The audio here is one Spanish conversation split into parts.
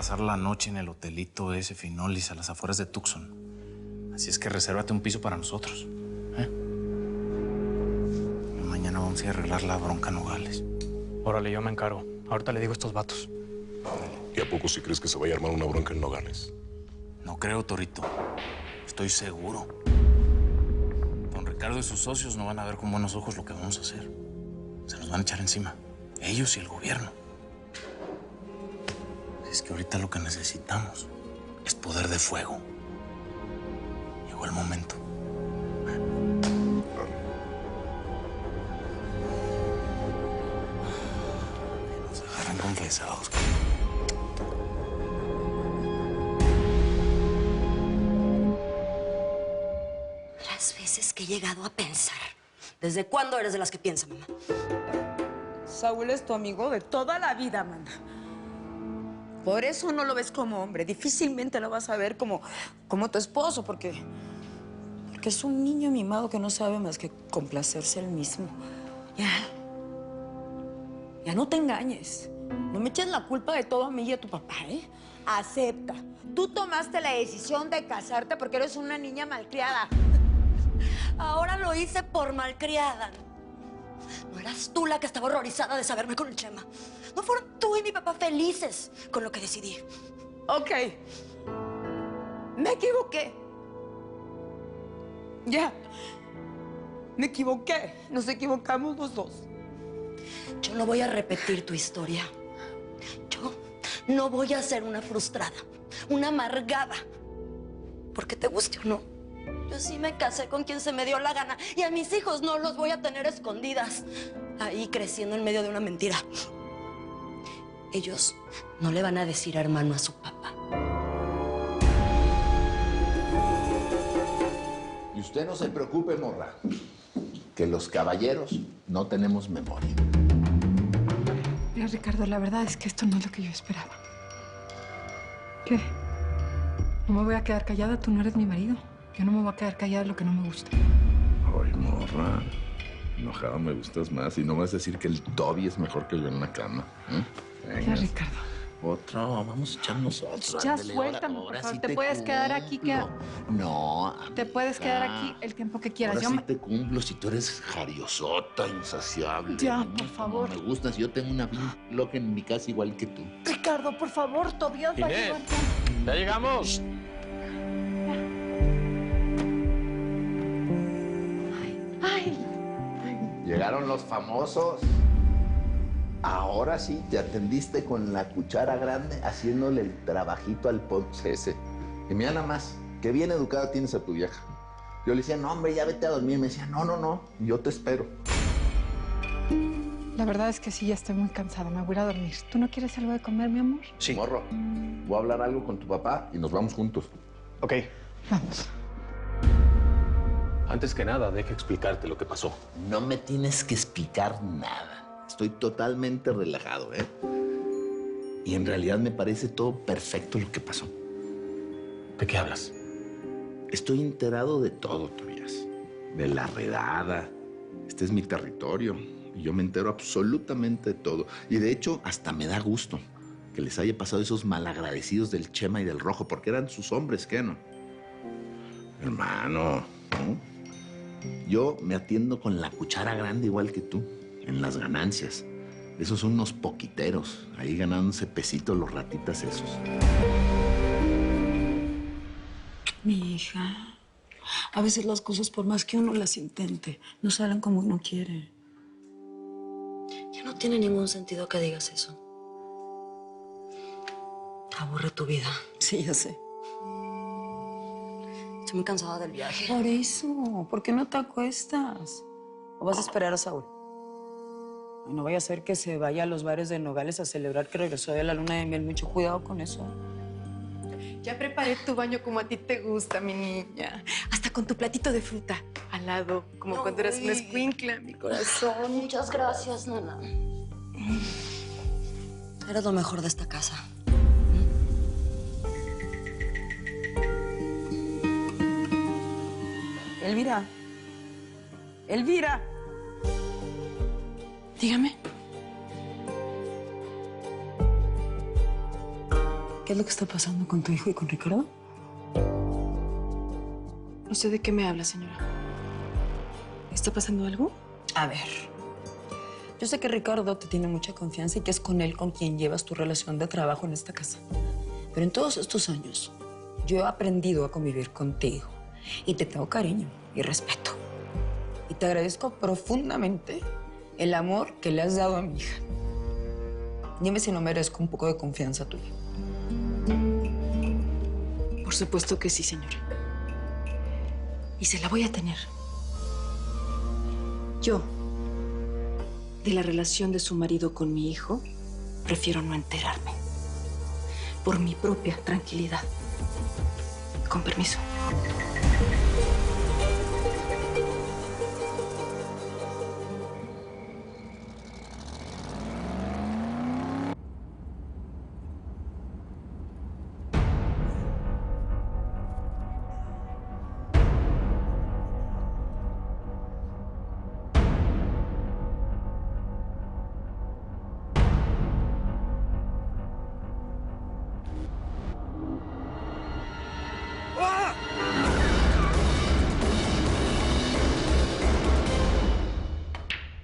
pasar la noche en el hotelito ese Finolis a las afueras de Tucson. Así es que resérvate un piso para nosotros. Y mañana vamos a ir a arreglar la bronca Nogales. Órale, yo me encargo. Ahorita le digo a estos vatos. ¿Y a poco si crees que se vaya a armar una bronca en Nogales? No creo, Torito. Estoy seguro. Don Ricardo y sus socios no van a ver con buenos ojos lo que vamos a hacer. Se nos van a echar encima. Ellos y el gobierno. Es que ahorita lo que necesitamos es poder de fuego. Llegó el momento. Nos agarran confesados. Las veces que he llegado a pensar. ¿Desde cuándo eres de las que piensa, mamá? Saúl es tu amigo de toda la vida, mana. Por eso no lo ves como hombre. Difícilmente lo vas a ver como tu esposo, porque es un niño mimado que no sabe más que complacerse él mismo. Ya no te engañes. No me eches la culpa de todo a mí y a tu papá, ¿eh? Acepta. Tú tomaste la decisión de casarte porque eres una niña malcriada. Ahora lo hice por malcriada. No eras tú la que estaba horrorizada de saberme con el Chema. No fueron tú y mi papá felices con lo que decidí. Ok. Me equivoqué. Ya. Me equivoqué. Nos equivocamos los dos. Yo no voy a repetir tu historia. Yo no voy a ser una frustrada, una amargada. Porque te guste o no, yo sí me casé con quien se me dio la gana. Y a mis hijos no los voy a tener escondidas, ahí creciendo en medio de una mentira. Ellos no le van a decir hermano a su papá. Y usted no se preocupe, morra, que los caballeros no tenemos memoria. Mira, Ricardo, la verdad es que esto no es lo que yo esperaba. ¿Qué? No me voy a quedar callada, tú no eres mi marido. Yo no me voy a quedar callada lo que no me gusta. Ay, morra, enojado me gustas más y no vas a decir que el Toby es mejor que yo en la cama. Ya, Ricardo. Otro, vamos a echarnos otro. Ya Ándale, suéltame, ahora por favor. sí Te puedes quedar aquí que... No, Te puedes quedar aquí el tiempo que quieras. Ahora Yo sí me... te cumplo si tú eres jariosota, insaciable. Ya, ¿no? por favor. Como me gustas, yo tengo una bien loca en mi casa igual que tú. Ricardo, por favor, Tobias va a Inés, llegar. ya llegamos. Llegaron los famosos. Ahora sí te atendiste con la cuchara grande haciéndole el trabajito al Ponce ese. Y mira nada más, qué bien educada tienes a tu vieja. Yo le decía, no, hombre, ya vete a dormir. Y me decía, no, yo te espero. La verdad es que sí, ya estoy muy cansada. Me voy a ir a dormir. ¿Tú no quieres algo de comer, mi amor? Sí. Morro, voy a hablar algo con tu papá y nos vamos juntos. Ok. Vamos. Antes que nada, deja explicarte lo que pasó. No me tienes que explicar nada. Estoy totalmente relajado, ¿eh? Y en realidad me parece todo perfecto lo que pasó. ¿De qué hablas? Estoy enterado de todo, Tobias. De la redada. Este es mi territorio. Y yo me entero absolutamente de todo. Y de hecho, hasta me da gusto que les haya pasado esos malagradecidos del Chema y del Rojo, porque eran sus hombres, ¿qué no? Hermano, ¿no? Yo me atiendo con la cuchara grande igual que tú, en las ganancias. Esos son unos poquiteros, ahí ganándose pesitos los ratitas esos. Mi hija, a veces las cosas, por más que uno las intente, no salen como uno quiere. Ya no tiene ningún sentido que digas eso. Te aburre tu vida. Sí, ya sé. Estoy muy cansada del viaje. Por eso, ¿por qué no te acuestas? ¿O vas a esperar a Saúl? Ay, no vaya a ser que se vaya a los bares de Nogales a celebrar que regresó de la luna de miel. Mucho cuidado con eso. Ya preparé tu baño como a ti te gusta, mi niña. Hasta con tu platito de fruta al lado, como No, cuando eras una uy. escuincla, mi corazón. Muchas gracias, nana. Eres lo mejor de esta casa. Elvira. Elvira. Dígame. ¿Qué es lo que está pasando con tu hijo y con Ricardo? No sé de qué me habla, señora. ¿Está pasando algo? A ver, yo sé que Ricardo te tiene mucha confianza y que es con él con quien llevas tu relación de trabajo en esta casa. Pero en todos estos años, yo he aprendido a convivir contigo y te tengo cariño y respeto. Y te agradezco profundamente el amor que le has dado a mi hija. Dime si no merezco un poco de confianza tuya. Por supuesto que sí, señora. Y se la voy a tener. Yo, de la relación de su marido con mi hijo, prefiero no enterarme. Por mi propia tranquilidad. Con permiso.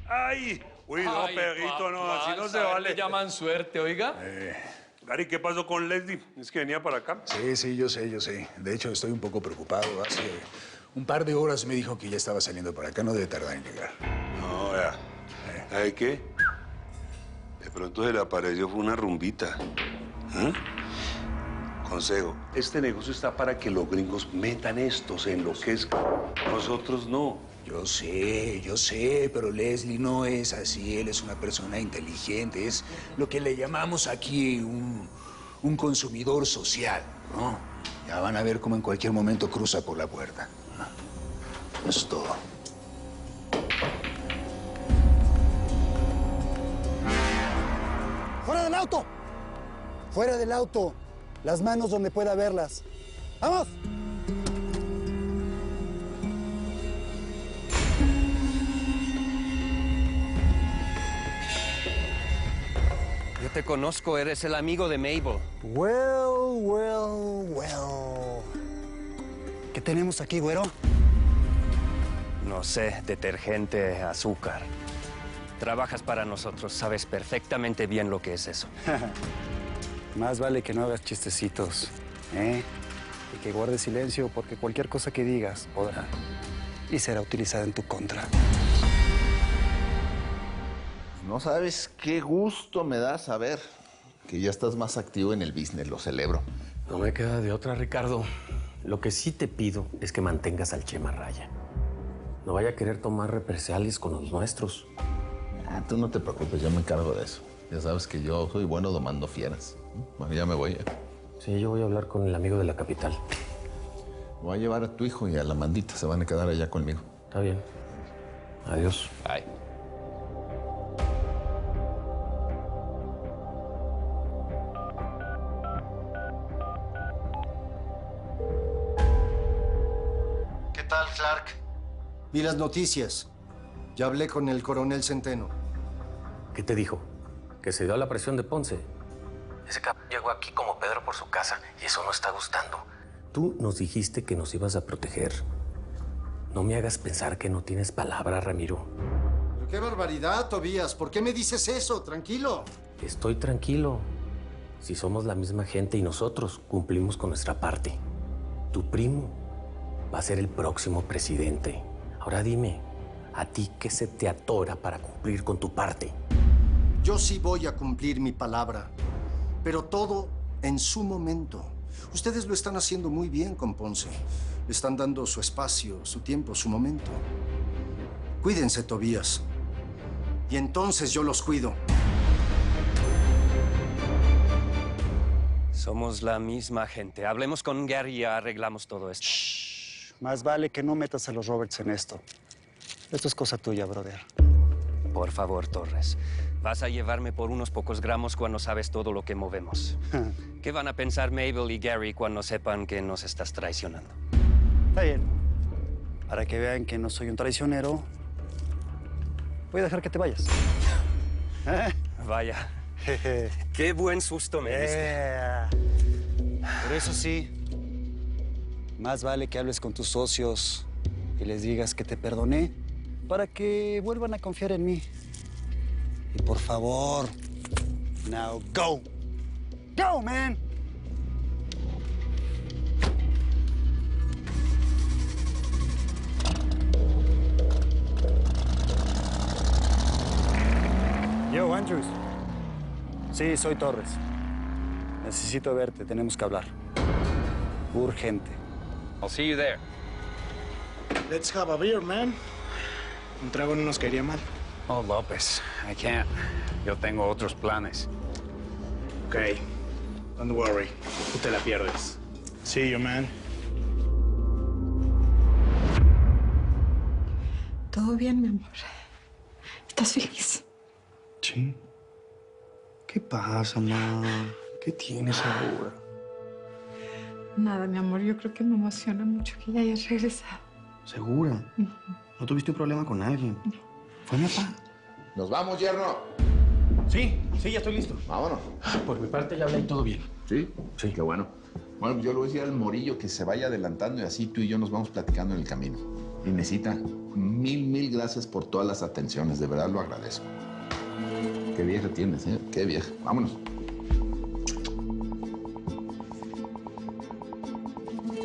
¡Ay! Uy, no, perrito, no, así no se vale. Le llaman suerte, oiga. Gary, ¿qué pasó con Leslie? ¿Es que venía para acá? Sí, yo sé. De hecho, estoy un poco preocupado. Hace un par de horas me dijo que ya estaba saliendo para acá. No debe tardar en llegar. No, vea. ¿Sabe qué? De pronto se le apareció, fue una rumbita. ¿Ah? Consejo, este negocio está para que los gringos metan estos, se enloquezcan. Nosotros no. Yo sé, pero Leslie no es así. Él es una persona inteligente. Es lo que le llamamos aquí un consumidor social, ¿no? Ya van a ver cómo en cualquier momento cruza por la puerta. Eso es todo. ¡Fuera del auto! ¡Fuera del auto! Las manos donde pueda verlas. ¡Vamos! Yo te conozco, eres el amigo de Mabel. Well. ¿Qué tenemos aquí, güero? No sé, detergente, azúcar. Trabajas para nosotros, sabes perfectamente bien lo que es eso. Más vale que no hagas chistecitos, ¿eh? Y que guardes silencio, porque cualquier cosa que digas podrá y será utilizada en tu contra. No sabes qué gusto me da saber que ya estás más activo en el business, lo celebro. No me queda de otra, Ricardo. Lo que sí te pido es que mantengas al Chema a raya. No vaya a querer tomar represalias con los nuestros. Tú no te preocupes, yo me encargo de eso. Ya sabes que yo soy bueno domando fieras. Bueno, ya me voy. Sí, yo voy a hablar con el amigo de la capital. Voy a llevar a tu hijo y a la mandita. Se van a quedar allá conmigo. Está bien. Adiós. Bye. ¿Qué tal, Clark? Vi las noticias. Ya hablé con el coronel Centeno. ¿Qué te dijo? Que se dio a la presión de Ponce. Ese cabrón llegó aquí como Pedro por su casa y eso no está gustando. Tú nos dijiste que nos ibas a proteger. No me hagas pensar que no tienes palabra, Ramiro. Pero qué barbaridad, Tobías. ¿Por qué me dices eso? Tranquilo. Estoy tranquilo. Si somos la misma gente y nosotros cumplimos con nuestra parte. Tu primo va a ser el próximo presidente. Ahora dime, ¿a ti qué se te atora para cumplir con tu parte? Yo sí voy a cumplir mi palabra, pero todo en su momento. Ustedes lo están haciendo muy bien con Ponce. Le están dando su espacio, su tiempo, su momento. Cuídense, Tobías. Y entonces yo los cuido. Somos la misma gente. Hablemos con Gary y arreglamos todo esto. Shh. Más vale que no metas a los Roberts en esto. Esto es cosa tuya, brother. Por favor, Torres. Vas a llevarme por unos pocos gramos cuando sabes todo lo que movemos. ¿Qué van a pensar Mabel y Gary cuando sepan que nos estás traicionando? Está bien. Para que vean que no soy un traicionero, voy a dejar que te vayas. Vaya. Qué buen susto me diste. Pero eso sí, más vale que hables con tus socios y les digas que te perdoné para que vuelvan a confiar en mí. Y por favor, now go. Go, man. Yo, Andrews. Sí, soy Torres. Necesito verte, tenemos que hablar. Urgente. I'll see you there. Let's have a beer, man. Un trago no nos caería mal. Oh, López, I can't. Yo tengo otros planes. Okay, don't worry. Tú te la pierdes. See you, man. Todo bien, mi amor. ¿Estás feliz? Sí. ¿Qué pasa, ma? ¿Qué tienes ahora? Nada, mi amor. Yo creo que me emociona mucho que ya hayas regresado. ¿Segura? ¿No tuviste un problema con alguien? ¿Fue mi papá? ¿Nos vamos, yerno? Sí, ya estoy listo. Vámonos. Por mi parte ya hablé y todo bien. ¿Sí? Sí. Qué bueno. Bueno, yo le voy a decir al Morillo que se vaya adelantando y así tú y yo nos vamos platicando en el camino. Inesita, mil gracias por todas las atenciones. De verdad lo agradezco. Qué vieja tienes, ¿eh? Qué vieja. Vámonos.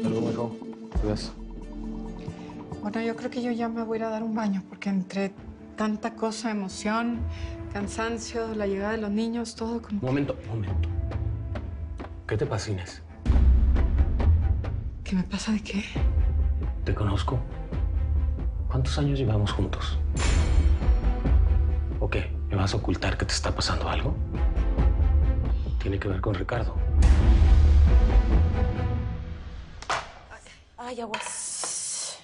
Luego, mijo. Cuidas. Bueno, yo creo que yo ya me voy a ir a dar un baño, porque entre tanta cosa, emoción, cansancio, la llegada de los niños, todo como... Momento. ¿Qué te pasa, Inés? ¿Qué me pasa de qué? Te conozco. ¿Cuántos años llevamos juntos? ¿O qué? ¿Me vas a ocultar que te está pasando algo? Tiene que ver con Ricardo. Ay, aguas.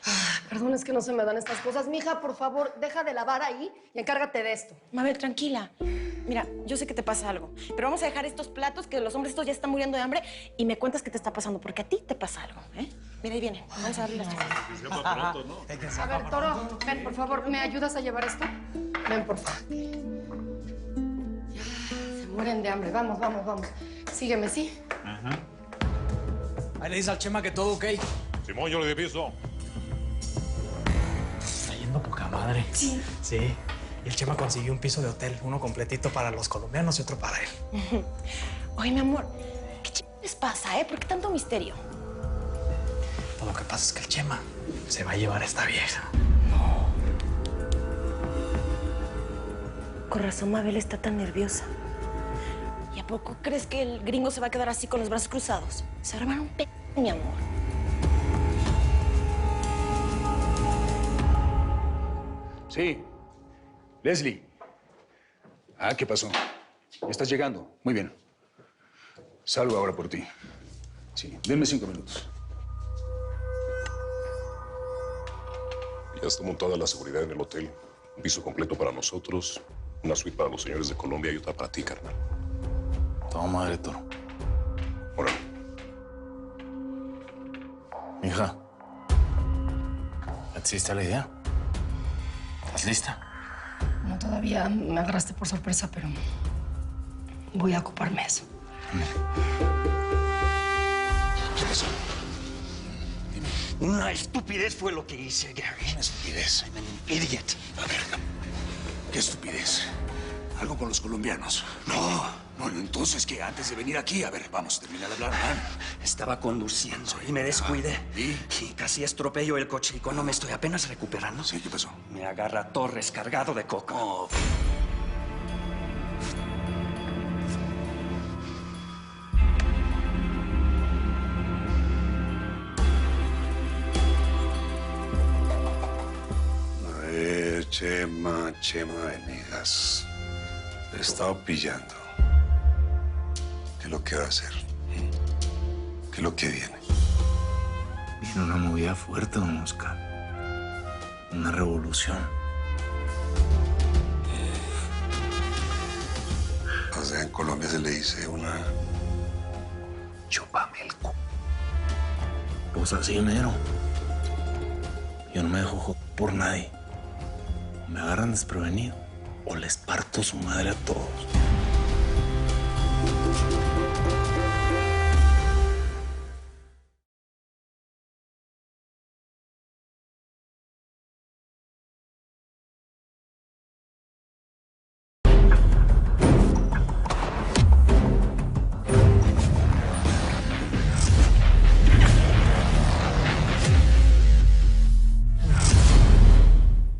Perdón, es que no se me dan estas cosas. Mija, por favor, deja de lavar ahí y encárgate de esto. Mabel, tranquila. Mira, yo sé que te pasa algo, pero vamos a dejar estos platos, que los hombres estos ya están muriendo de hambre, y me cuentas qué te está pasando, porque a ti te pasa algo, ¿eh? Mira, ahí viene. Vamos a darle las cosas. A ver, Toro, ven, por favor, ¿me ayudas a llevar esto? Ven, por favor. Se mueren de hambre. Vamos. Sígueme, ¿sí? Ahí le dices al Chema que todo ok. Simón, yo le diviso. Está yendo poca madre. Sí. Sí. Y el Chema consiguió un piso de hotel, uno completito para los colombianos y otro para él. Oye, mi amor, ¿qué les pasa, ¿Por qué tanto misterio? Lo que pasa es que el Chema se va a llevar a esta vieja. Con razón Mabel está tan nerviosa. ¿Y a poco crees que el gringo se va a quedar así con los brazos cruzados? Se arman un mi amor. Sí. Leslie. ¿Qué pasó? ¿Estás llegando? Muy bien. Salgo ahora por ti. Sí, denme 5 minutos. Ya está montada la seguridad en el hotel. Un piso completo para nosotros, una suite para los señores de Colombia y otra para ti, carnal. Toma madre, Toro. Órale. Mija, ¿ya te hiciste la idea? ¿Estás lista? No, todavía me agarraste por sorpresa, pero voy a ocuparme de eso. ¿Qué pasó? Una estupidez fue lo que hice, Gary. Una estupidez. I'm an idiot. A ver, qué estupidez. Algo con los colombianos. No. Bueno, entonces, ¿qué? Antes de venir aquí, a ver, vamos a terminar de hablar, ¿verdad? Estaba conduciendo y me descuidé. ¿Y? Y casi estropeo el coche. Y cuando me estoy apenas recuperando... Sí, ¿qué pasó? Me agarra Torres cargado de coca. Oh. A ver, Chema Venegas. He estado pillando. ¿Qué es lo que va a hacer? ¿Qué es lo que viene? Viene una movida fuerte, don Oscar. Una revolución. O sea, en Colombia se le dice una... Chúpame el cu. Pues así, mero. Yo no me dejo joder por nadie. O me agarran desprevenido o les parto su madre a todos.